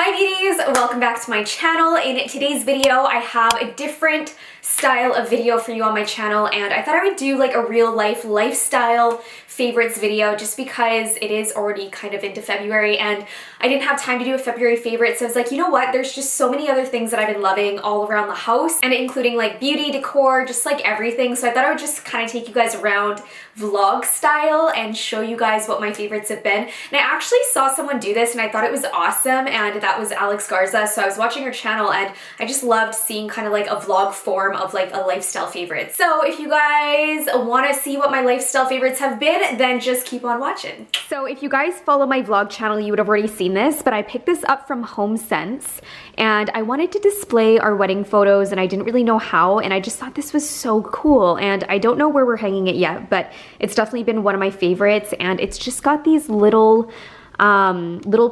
Hi beauties, welcome back to my channel. In today's video, I have a different style of video for you on my channel, and I thought I would do like a real life lifestyle favorites video just because it is already kind of into February and I didn't have time to do a February favorite, so I was like, you know what, there's just so many other things that I've been loving all around the house, and including like beauty, decor, just like everything. So I thought I would just kind of take you guys around vlog style and show you guys what my favorites have been. And I actually saw someone do this and I thought it was awesome, and that was Alex Garza. So I was watching her channel and I just loved seeing kind of like a vlog form of like a lifestyle favorite. So if you guys want to see what my lifestyle favorites have been, then just keep on watching. So if you guys follow my vlog channel, you would have already seen this, but I picked this up from HomeSense and I wanted to display our wedding photos and I didn't really know how, and I just thought this was so cool, and I don't know where we're hanging it yet, but it's definitely been one of my favorites, and it's just got these little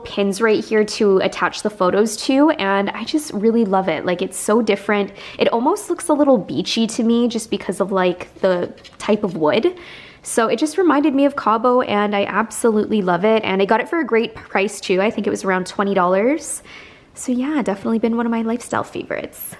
pins right here to attach the photos to, and I just really love it. Like, it's so different. It almost looks a little beachy to me just because of like the type of wood. So it just reminded me of Cabo, and I absolutely love it. And I got it for a great price too. I think it was around $20. So yeah, definitely been one of my lifestyle favorites.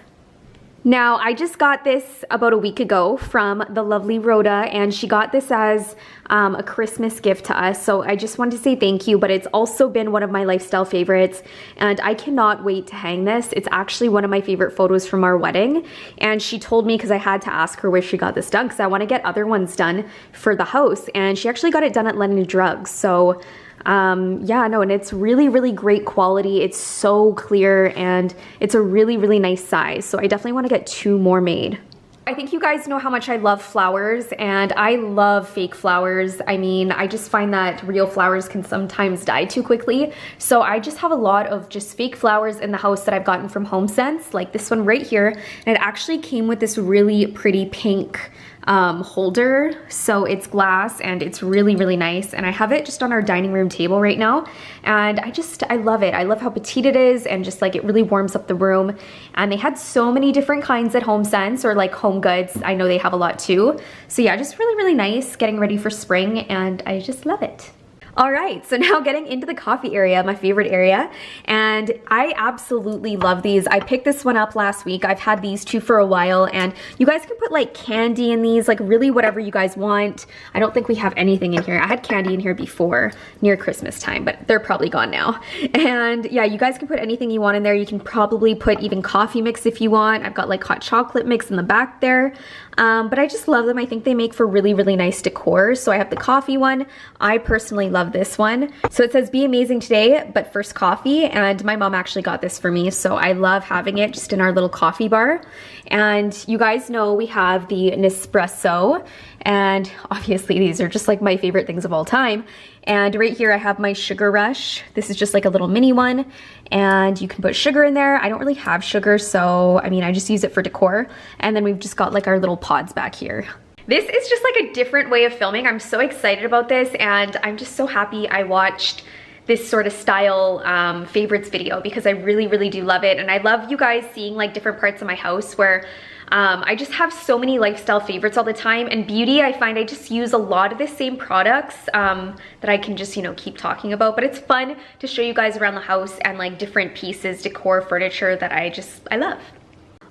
Now, I just got this about a week ago from the lovely Rhoda, and she got this as a Christmas gift to us. So I just wanted to say thank you, but it's also been one of my lifestyle favorites, and I cannot wait to hang this. It's actually one of my favorite photos from our wedding, and she told me, because I had to ask her where she got this done, because I want to get other ones done for the house, and she actually got it done at Lennon Drugs. So yeah, no, and it's really, really great quality. It's so clear and it's a really, really nice size. So I definitely want to get 2 more made. I think you guys know how much I love flowers, and I love fake flowers. I mean, I just find that real flowers can sometimes die too quickly. So I just have a lot of just fake flowers in the house that I've gotten from HomeSense, like this one right here. And it actually came with this really pretty pink holder, so it's glass and it's really, really nice, and I have it just on our dining room table right now, and I love it. I love how petite it is, and just like it really warms up the room. And they had so many different kinds at HomeSense, or like Home Goods, I know they have a lot too. So yeah, just really, really nice, getting ready for spring, and I just love it. All right, so now getting into the coffee area, my favorite area, and I absolutely love these. I picked this one up last week. I've had these 2 for a while, and you guys can put like candy in these, like really whatever you guys want. I don't think we have anything in here. I had candy in here before, near Christmas time, but they're probably gone now. And yeah, you guys can put anything you want in there. You can probably put even coffee mix if you want. I've got like hot chocolate mix in the back there. But I just love them. I think they make for really, really nice decor. So I have the coffee one. I personally love this one. So it says, "Be amazing today, but first coffee." And my mom actually got this for me, so I love having it just in our little coffee bar. And you guys know we have the Nespresso, and obviously these are just like my favorite things of all time. And right here I have my Sugar Rush. This is just like a little mini one, and you can put sugar in there. I don't really have sugar, so I mean, I just use it for decor. And then we've just got like our little pods back here. This is just like a different way of filming. I'm so excited about this, and I'm just so happy I watched this sort of style favorites video, because I really, really do love it. And I love you guys seeing like different parts of my house where I just have so many lifestyle favorites all the time. And beauty, I find I just use a lot of the same products that I can just, you know, keep talking about. But it's fun to show you guys around the house and like different pieces, decor, furniture that I love.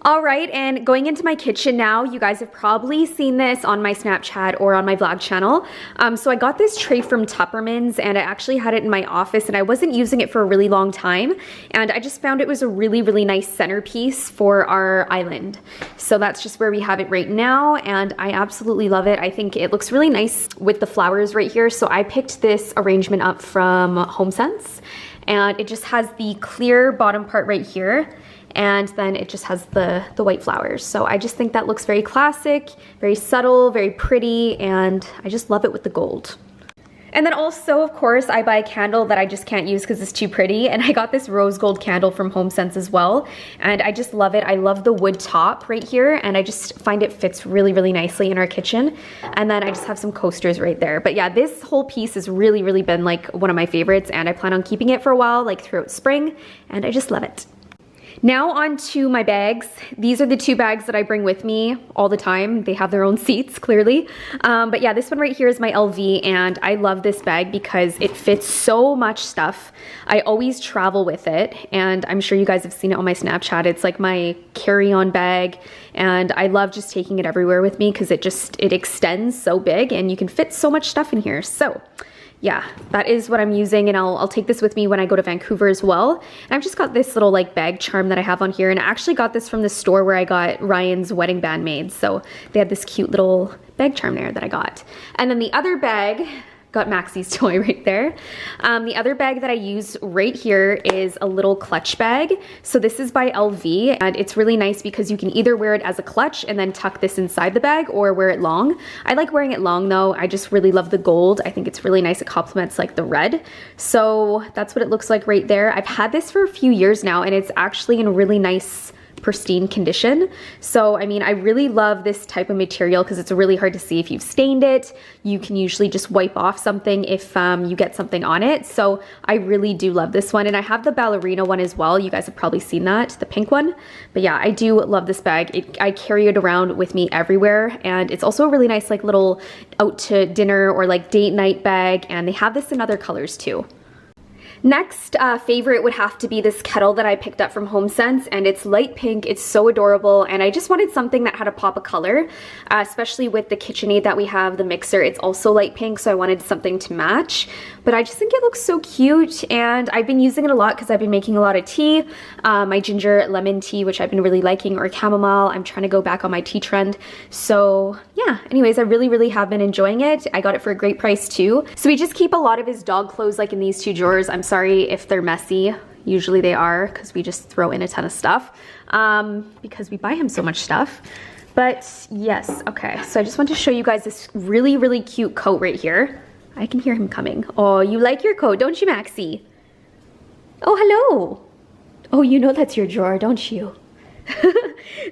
All right, and going into my kitchen now, you guys have probably seen this on my Snapchat or on my vlog channel. So I got this tray from Tupperman's, and I actually had it in my office, and I wasn't using it for a really long time, and I just found it was a really, really nice centerpiece for our island. So that's just where we have it right now, and I absolutely love it. I think it looks really nice with the flowers right here. So I picked this arrangement up from HomeSense, and it just has the clear bottom part right here, and then it just has the white flowers. So I just think that looks very classic, very subtle, very pretty, and I just love it with the gold. And then also, of course, I buy a candle that I just can't use because it's too pretty, and I got this rose gold candle from HomeSense as well, and I just love it. I love the wood top right here, and I just find it fits really, really nicely in our kitchen. And then I just have some coasters right there. But yeah, this whole piece has really, really been like one of my favorites, and I plan on keeping it for a while, like throughout spring, and I just love it. Now on to my bags. These are the two bags that I bring with me all the time. They have their own seats, clearly. But yeah, this one right here is my LV, and I love this bag because it fits so much stuff. I always travel with it, and I'm sure you guys have seen it on my Snapchat. It's like my carry-on bag, and I love just taking it everywhere with me because it extends so big, and you can fit so much stuff in here. So yeah, that is what I'm using, and I'll take this with me when I go to Vancouver as well. And I've just got this little like bag charm that I have on here, and I actually got this from the store where I got Ryan's wedding band made. So they had this cute little bag charm there that I got. And then the other bag, got Maxie's toy right there. The other bag that I use right here is a little clutch bag. So this is by LV, and it's really nice because you can either wear it as a clutch and then tuck this inside the bag, or wear it long. I like wearing it long though. I just really love the gold. I think it's really nice. It complements like the red. So that's what it looks like right there. I've had this for a few years now, and it's actually in really nice pristine condition. So I mean, I really love this type of material because it's really hard to see if you've stained it. You can usually just wipe off something if you get something on it. So I really do love this one, and I have the ballerina one as well. You guys have probably seen that, the pink one. But yeah, I do love this bag. I carry it around with me everywhere, and it's also a really nice like little out to dinner or like date night bag, and they have this in other colors too. Next favorite would have to be this kettle that I picked up from HomeSense, and it's light pink. It's so adorable, and I just wanted something that had a pop of color, especially with the KitchenAid that we have, the mixer. It's also light pink, so I wanted something to match. But I just think it looks so cute, and I've been using it a lot because I've been making a lot of tea. My ginger lemon tea, which I've been really liking, or chamomile. I'm trying to go back on my tea trend. So yeah, anyways, I really have been enjoying it. I got it for a great price too. So we just keep a lot of his dog clothes like in these two drawers. I'm sorry if they're messy. Usually they are because we just throw in a ton of stuff because we buy him so much stuff. But yes, okay, so I just want to show you guys this really cute coat right here. I can hear him coming. Oh, you like your coat, don't you, Maxie? Oh, hello. Oh, you know that's your drawer, don't you?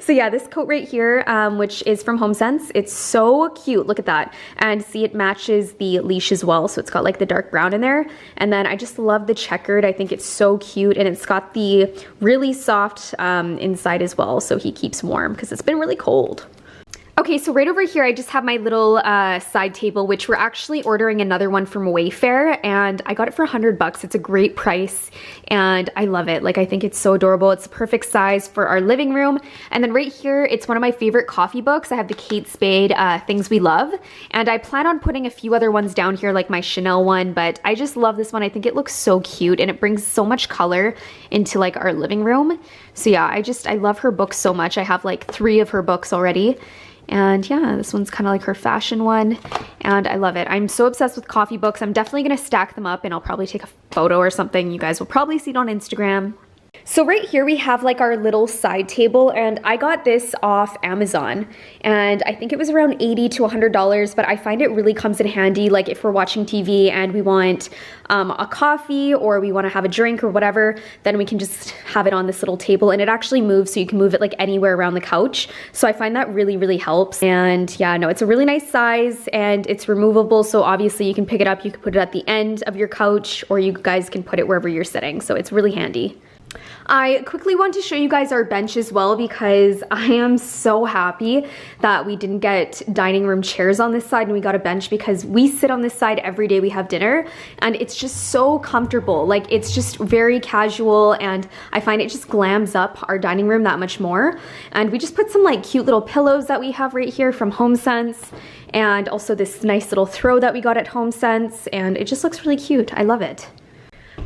So yeah, this coat right here, which is from HomeSense, it's so cute. Look at that. And see, it matches the leash as well. So it's got like the dark brown in there. And then I just love the checkered. I think it's so cute. And it's got the really soft inside as well. So he keeps warm because it's been really cold. Okay, so right over here, I just have my little side table, which we're actually ordering another one from Wayfair, and I got it for $100. It's a great price, and I love it. Like, I think it's so adorable. It's the perfect size for our living room. And then right here, it's one of my favorite coffee books. I have the Kate Spade Things We Love, and I plan on putting a few other ones down here, like my Chanel one, but I just love this one. I think it looks so cute, and it brings so much color into like our living room. So yeah, I love her books so much. I have like 3 of her books already. And yeah, this one's kind of like her fashion one, and I love it. I'm so obsessed with coffee books. I'm definitely gonna stack them up, and I'll probably take a photo or something. You guys will probably see it on Instagram. So right here we have like our little side table, and I got this off Amazon, and I think it was around $80 to $100, but I find it really comes in handy like if we're watching TV and we want a coffee or we want to have a drink or whatever, then we can just have it on this little table, and it actually moves, so you can move it like anywhere around the couch. So I find that really helps. And yeah, no, it's a really nice size, and it's removable, so obviously you can pick it up, you can put it at the end of your couch, or you guys can put it wherever you're sitting, so it's really handy. I quickly want to show you guys our bench as well, because I am so happy that we didn't get dining room chairs on this side and we got a bench, because we sit on this side every day we have dinner, and it's just so comfortable. Like, it's just very casual, and I find it just glams up our dining room that much more. And we just put some like cute little pillows that we have right here from HomeSense, and also this nice little throw that we got at HomeSense, and it just looks really cute. I love it.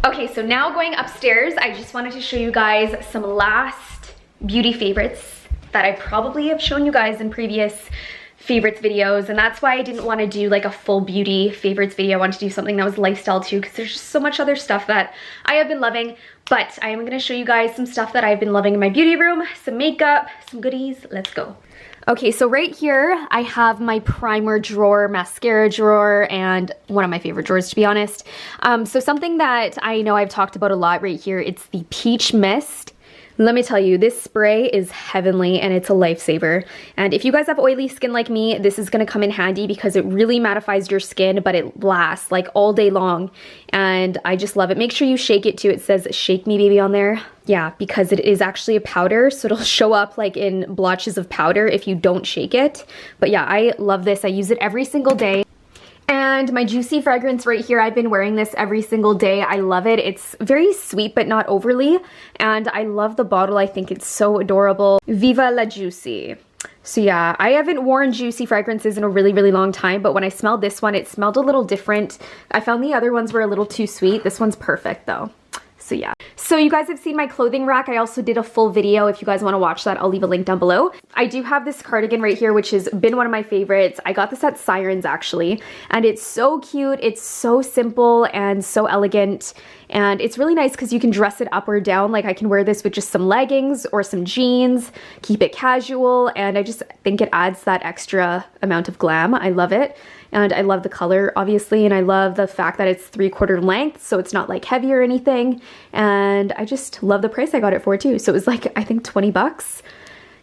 Okay, so now going upstairs, I just wanted to show you guys some last beauty favorites that I probably have shown you guys in previous favorites videos, and that's why I didn't want to do like a full beauty favorites video. I wanted to do something that was lifestyle too, because there's just so much other stuff that I have been loving. But I am going to show you guys some stuff that I've been loving in my beauty room, some makeup, some goodies. Let's go. Okay, so right here I have my primer drawer, mascara drawer, and one of my favorite drawers, to be honest. So something that I know I've talked about a lot right here, it's the Peach Mist Let me tell you, this spray is heavenly and it's a lifesaver. And if you guys have oily skin like me, this is gonna come in handy because it really mattifies your skin, but it lasts like all day long. And I just love it. Make sure you shake it too. It says "Shake Me Baby" on there. Yeah, because it is actually a powder, so it'll show up like in blotches of powder if you don't shake it. But yeah, I love this. I use it every single day. And my Juicy fragrance right here, I've been wearing this every single day. I love it. It's very sweet, but not overly. And I love the bottle. I think it's so adorable. Viva la Juicy. So yeah, I haven't worn Juicy fragrances in a really, really long time, but when I smelled this one, it smelled a little different. I found the other ones were a little too sweet. This one's perfect though. So yeah. So you guys have seen my clothing rack. I also did a full video. If you guys want to watch that, I'll leave a link down below. I do have this cardigan right here, which has been one of my favorites. I got this at Sirens actually, and it's so cute. It's so simple and so elegant. And it's really nice because you can dress it up or down. Like I can wear this with just some leggings or some jeans, keep it casual. And I just think it adds that extra amount of glam. I love it. And I love the color, obviously, and I love the fact that it's 3/4 length, so it's not like heavy or anything. And I just love the price I got it for too. So it was like, I think 20 bucks.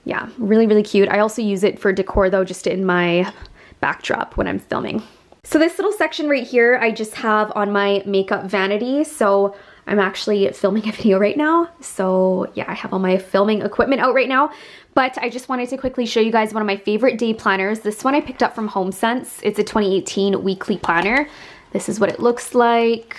Yeah, really, really cute. I also use it for decor though, just in my backdrop when I'm filming. So this little section right here, I just have on my makeup vanity. So I'm actually filming a video right now. So yeah, I have all my filming equipment out right now. But I just wanted to quickly show you guys one of my favorite day planners. This one I picked up from HomeSense. It's a 2018 weekly planner. This is what it looks like.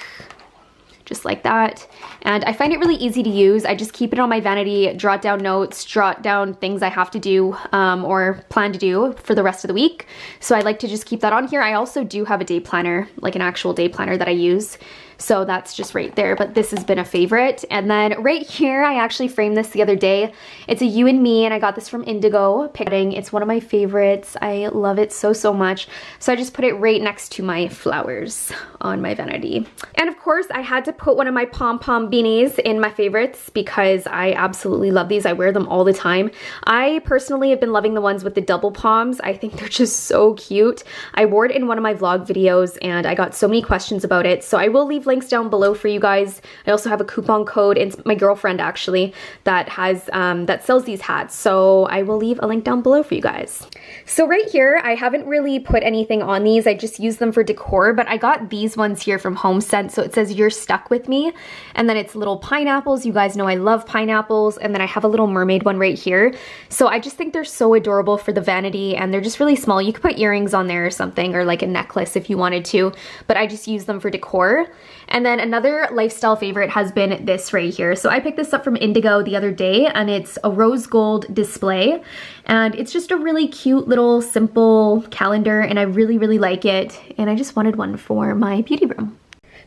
Just like that. And I find it really easy to use. I just keep it on my vanity, jot down notes, jot down things I have to do or plan to do for the rest of the week. So I like to just keep that on here. I also do have a day planner, like an actual day planner that I use. So that's just right there, but this has been a favorite. And then right here, I actually framed this the other day. It's a you and me, and I got this from Indigo. It's one of my favorites. I love it so, so much. So I just put it right next to my flowers on my vanity. And of course, I had to put one of my pom-pom beanies in my favorites because I absolutely love these. I wear them all the time. I personally have been loving the ones with the double poms. I think they're just so cute. I wore it in one of my vlog videos and I got so many questions about it. So I will leave links down below for you guys. I also have a coupon code. It's my girlfriend actually that has that sells these hats, so I will leave a link down below for you guys. So right here, I haven't really put anything on these. I just use them for decor, but I got these ones here from HomeSense. So it says "You're Stuck With Me," and then it's little pineapples. You guys know I love pineapples. And then I have a little mermaid one right here. So I just think they're so adorable for the vanity, and they're just really small. You could put earrings on there or something, or like a necklace if you wanted to, but I just use them for decor. And then another lifestyle favorite has been this right here. So I picked this up from Indigo the other day, and it's a rose gold display. And it's just a really cute little simple calendar, and I really, really like it. And I just wanted one for my beauty room.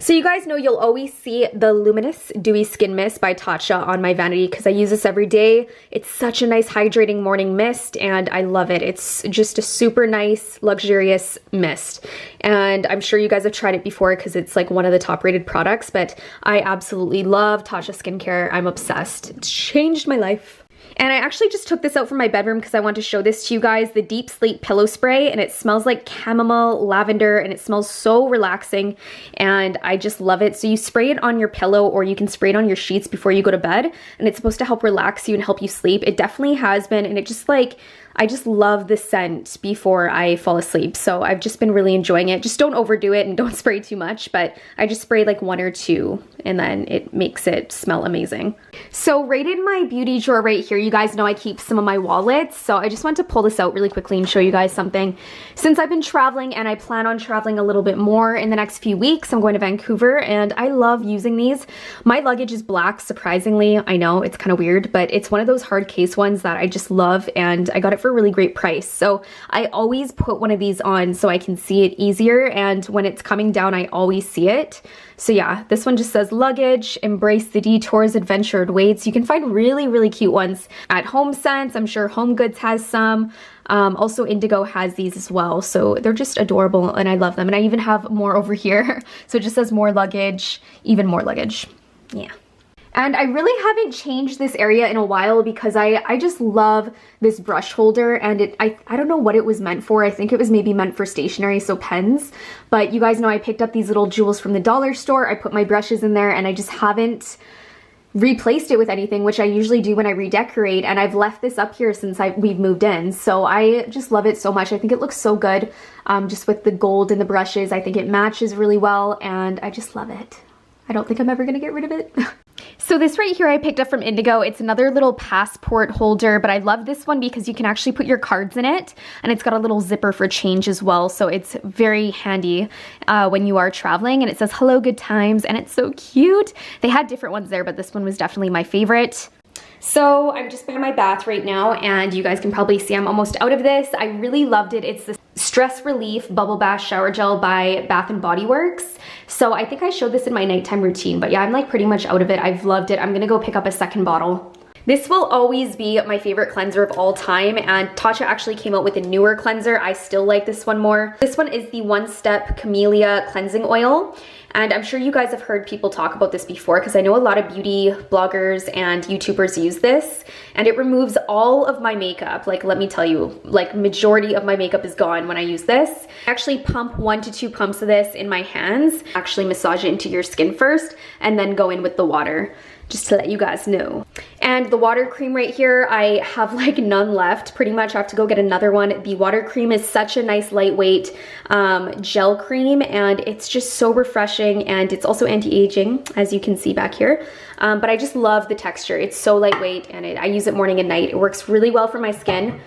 So you guys know you'll always see the Luminous Dewy Skin Mist by TATCHA on my vanity because I use this every day. It's such a nice hydrating morning mist and I love it. It's just a super nice, luxurious mist. And I'm sure you guys have tried it before because it's like one of the top rated products, but I absolutely love TATCHA skincare. I'm obsessed. It's changed my life. And I actually just took this out from my bedroom because I want to show this to you guys, the Deep Sleep Pillow Spray, and it smells like chamomile, lavender, and it smells so relaxing, and I just love it. So you spray it on your pillow or you can spray it on your sheets before you go to bed, and it's supposed to help relax you and help you sleep. It definitely has been, and it just like, I just love the scent before I fall asleep. So I've just been really enjoying it. Just don't overdo it and don't spray too much, but I just spray like 1 or 2 and then it makes it smell amazing. So right in my beauty drawer right here, you guys know I keep some of my wallets. So I just want to pull this out really quickly and show you guys something. Since I've been traveling and I plan on traveling a little bit more in the next few weeks, I'm going to Vancouver and I love using these. My luggage is black, surprisingly. I know it's kind of weird, but it's one of those hard case ones that I just love, and I got it for a really great price. So I always put one of these on so I can see it easier, and when it's coming down I always see it. So yeah, this one just says Luggage, embrace the detours, adventured waits. You can find really, really cute ones at HomeSense. I'm sure HomeGoods has some. Also Indigo has these as well. So they're just adorable and I love them. And I even have more over here. So it just says more luggage, even more luggage. Yeah. And I really haven't changed this area in a while because I just love this brush holder, and I don't know what it was meant for. I think it was maybe meant for stationery, so pens. But you guys know I picked up these little jewels from the dollar store. I put my brushes in there and I just haven't replaced it with anything, which I usually do when I redecorate, and I've left this up here since we've moved in, so I just love it so much. I think it looks so good, just with the gold in the brushes. I think it matches really well, and I just love it. I don't think I'm ever gonna get rid of it. So this right here I picked up from Indigo. It's another little passport holder, but I love this one because you can actually put your cards in it, and it's got a little zipper for change as well, so it's very handy when you are traveling, and it says hello good times, and it's so cute. They had different ones there, but this one was definitely my favorite. So I'm just by my bath right now, and you guys can probably see I'm almost out of this. I really loved it. It's the Stress Relief Bubble Bath Shower Gel by Bath & Body Works. So I think I showed this in my nighttime routine, but yeah, I'm like pretty much out of it. I've loved it. I'm gonna go pick up a second bottle. This will always be my favorite cleanser of all time, and TATCHA actually came out with a newer cleanser. I still like this one more. This one is the One Step Camellia Cleansing Oil, and I'm sure you guys have heard people talk about this before because I know a lot of beauty bloggers and YouTubers use this, and it removes all of my makeup. Like, let me tell you, like majority of my makeup is gone when I use this. I actually pump 1 to 2 pumps of this in my hands, actually massage it into your skin first, and then go in with the water, just to let you guys know. And the water cream right here, I have like none left. Pretty much I have to go get another one. The water cream is such a nice lightweight gel cream, and it's just so refreshing, and it's also anti-aging, as you can see back here. But I just love the texture. It's so lightweight, and I use it morning and night. It works really well for my skin.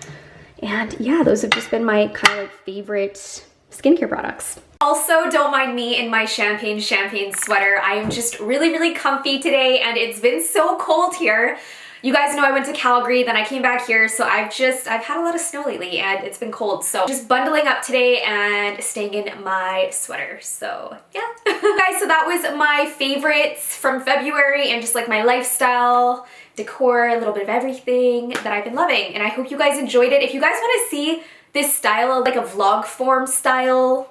And yeah, those have just been my kind of like favorite skincare products. Also, don't mind me in my champagne sweater. I am just really comfy today, and it's been so cold here. You guys know I went to Calgary, then I came back here, so I've had a lot of snow lately, and it's been cold. So just bundling up today and staying in my sweater. So yeah. Guys, so that was my favorites from February, and just like my lifestyle, decor, a little bit of everything that I've been loving. And I hope you guys enjoyed it. If you guys want to see this style, like a vlog form style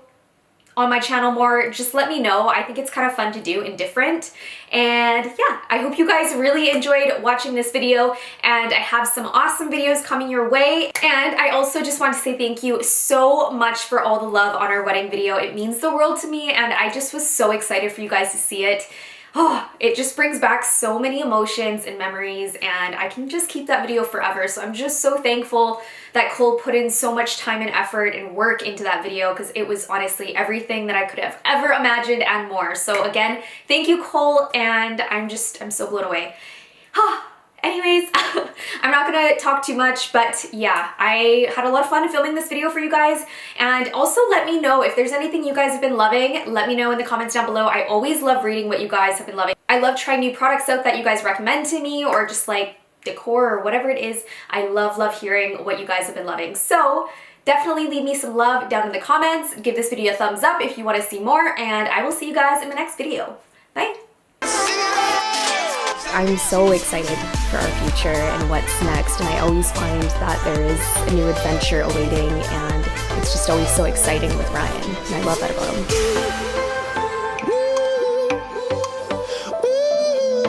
on my channel more, just let me know. I think it's kind of fun to do and different. And yeah, I hope you guys really enjoyed watching this video, and I have some awesome videos coming your way. And I also just want to say thank you so much for all the love on our wedding video. It means the world to me, and I just was so excited for you guys to see it. Oh, it just brings back so many emotions and memories, and I can just keep that video forever. So I'm just so thankful that Cole put in so much time and effort and work into that video, because it was honestly everything that I could have ever imagined and more. So again, thank you, Cole, and I'm so blown away. Anyways, I'm not gonna talk too much, but yeah, I had a lot of fun filming this video for you guys. And also let me know if there's anything you guys have been loving. Let me know in the comments down below. I always love reading what you guys have been loving. I love trying new products out that you guys recommend to me, or just like decor or whatever it is. I love hearing what you guys have been loving. So definitely leave me some love down in the comments. Give this video a thumbs up if you want to see more, and I will see you guys in the next video. Bye! I'm so excited for our future and what's next, and I always find that there is a new adventure awaiting, and it's just always so exciting with Ryan, and I love that about him.